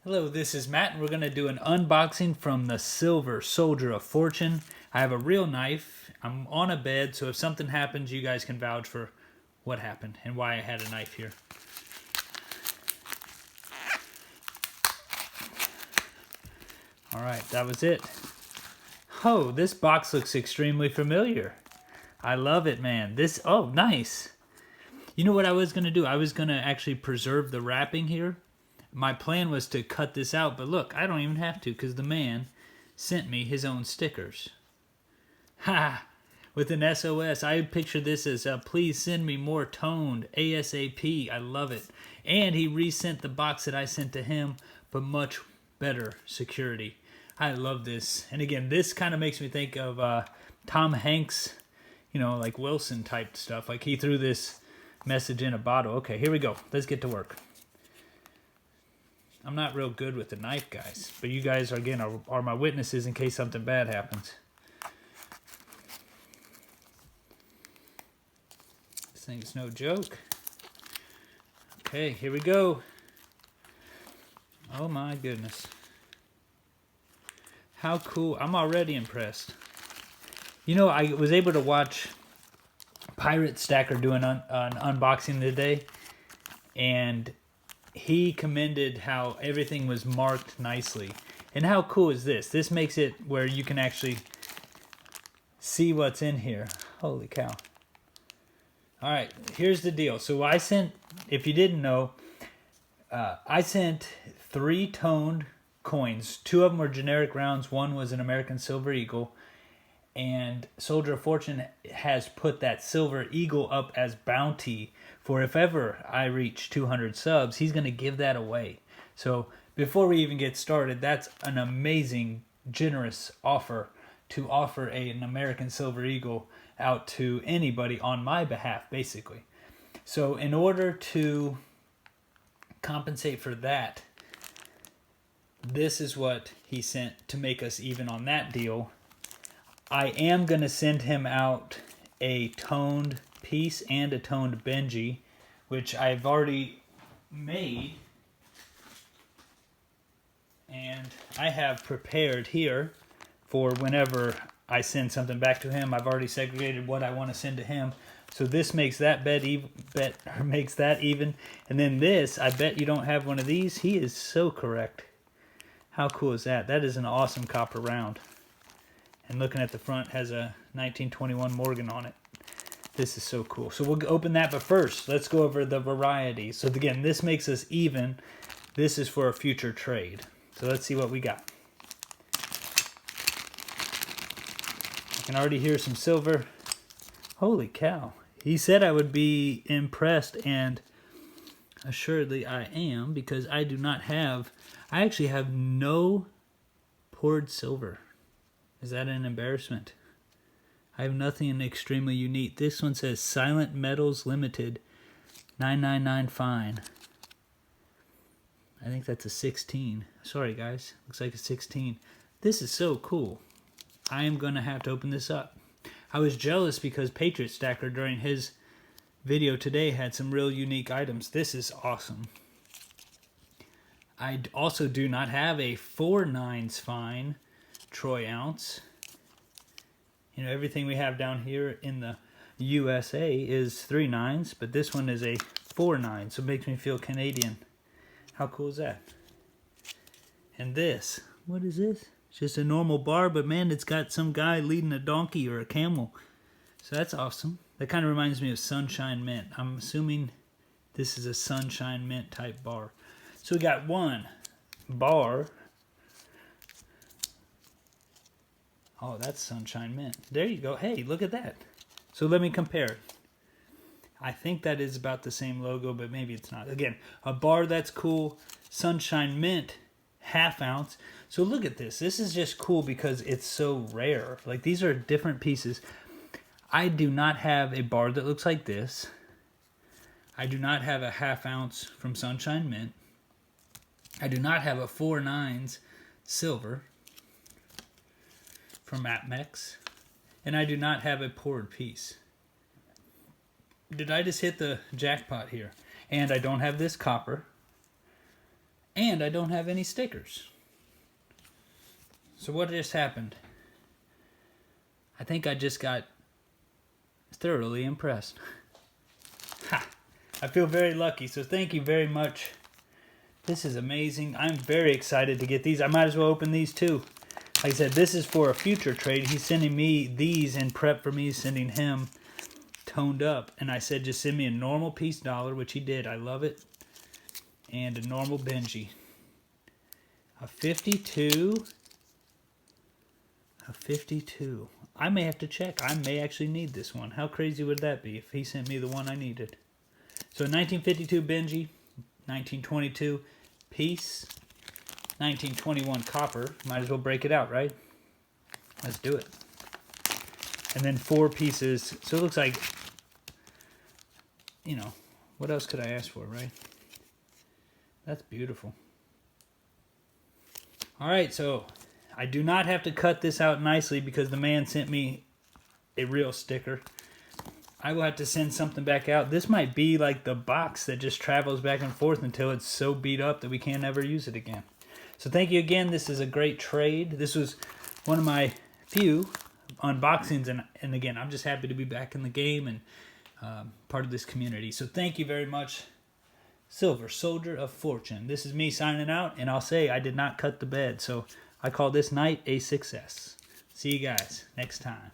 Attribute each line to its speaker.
Speaker 1: Hello, this is Matt, and we're going to do an unboxing from the Silver Soldier of Fortune. I have a real knife. I'm on a bed, so if something happens, you guys can vouch for what happened and why I had a knife here. Alright, that was it. Oh, this box looks extremely familiar. I love it, man. Oh, nice. You know what I was going to do? I was going to actually preserve the wrapping here. My plan was to cut this out, but look, I don't even have to because the man sent me his own stickers. Ha! With an SOS. I picture this as please send me more toned ASAP. I love it. And he resent the box that I sent to him, but much better security. I love this. And again, this kind of makes me think of Tom Hanks, you know, like Wilson type stuff. Like he threw this message in a bottle. Okay, here we go. Let's get to work. I'm not real good with the knife, guys, but you guys, again, are my witnesses in case something bad happens. This thing's no joke. Okay, here we go. Oh my goodness. How cool. I'm already impressed. You know, I was able to watch Pirate Stacker do an unboxing today, and he commended how everything was marked nicely. And how cool is this? This makes it where you can actually see what's in here. Holy cow. Alright, here's the deal. So I sent, if you didn't know, I sent 3 toned coins. 2 of them were generic rounds. 1 was an American Silver Eagle. And Soldier of Fortune has put that Silver Eagle up as bounty for if ever I reach 200 subs, he's going to give that away. So before we even get started, that's an amazing, generous offer to offer an American Silver Eagle out to anybody on my behalf, basically. So in order to compensate for that, this is what he sent to make us even on that deal. I am going to send him out a toned piece and a toned Benji, which I've already made. And I have prepared here for whenever I send something back to him. I've already segregated what I want to send to him. So this makes that makes that even. And then this, I bet you don't have one of these. He is so correct. How cool is that? That is an awesome copper round. And looking at the front, has a 1921 Morgan on it. This is so cool. So we'll open that, but first, let's go over the variety. So again, this makes us even. This is for a future trade. So let's see what we got. I can already hear some silver. Holy cow. He said I would be impressed, and assuredly I am, because I do not have, I actually have no poured silver. Is that an embarrassment? I have nothing extremely unique. This one says Silent Metals Limited 999 fine. I think that's a 16. Sorry guys, looks like a 16. This is so cool. I am going to have to open this up. I was jealous because Patriot Stacker during his video today had some real unique items. This is awesome. I also do not have a 4/9 fine troy ounce. You know, everything we have down here in the USA is 3/9, but this one is a 4/9, so it makes me feel Canadian. How cool is that? And this, what is this? It's just a normal bar, but man, it's got some guy leading a donkey or a camel. So that's awesome. That kind of reminds me of Sunshine Mint. I'm assuming this is a Sunshine Mint type bar. So we got one bar. Oh, that's Sunshine Mint. There you go. Hey, look at that. So let me compare. I think that is about the same logo, but maybe it's not. Again, a bar that's cool. Sunshine Mint, 1/2 ounce. So look at this. This is just cool because it's so rare. Like, these are different pieces. I do not have a bar that looks like this. I do not have a 1/2 ounce from Sunshine Mint. I do not have a 4/9 silver from APMEX, and I do not have a poured piece. Did I just hit the jackpot here? And I don't have this copper, And I don't have any stickers. So what just happened? I think I just got thoroughly impressed. Ha! I feel very lucky, so thank you very much. This is amazing. I'm very excited to get these. I might as well open these too. Like I said, this is for a future trade. He's sending me these in prep for me sending him toned up. And I said, just send me a normal Peace Dollar, which he did. I love it. And a normal Benji. A 52. A 52. I may have to check. I may actually need this one. How crazy would that be if he sent me the one I needed? So 1952 Benji, 1922 Peace, 1921 Copper. Might as well break it out, right? Let's do it. And then 4 pieces. So it looks like, you know, what else could I ask for, right? That's beautiful. All right, so I do not have to cut this out nicely because the man sent me a real sticker. I will have to send something back out. This might be like the box that just travels back and forth until it's so beat up that we can't ever use it again. So thank you again. This is a great trade. This was one of my few unboxings. And again, I'm just happy to be back in the game and part of this community. So thank you very much, Silver Soldier of Fortune. This is me signing out, and I'll say I did not cut the bed. So I call this night a success. See you guys next time.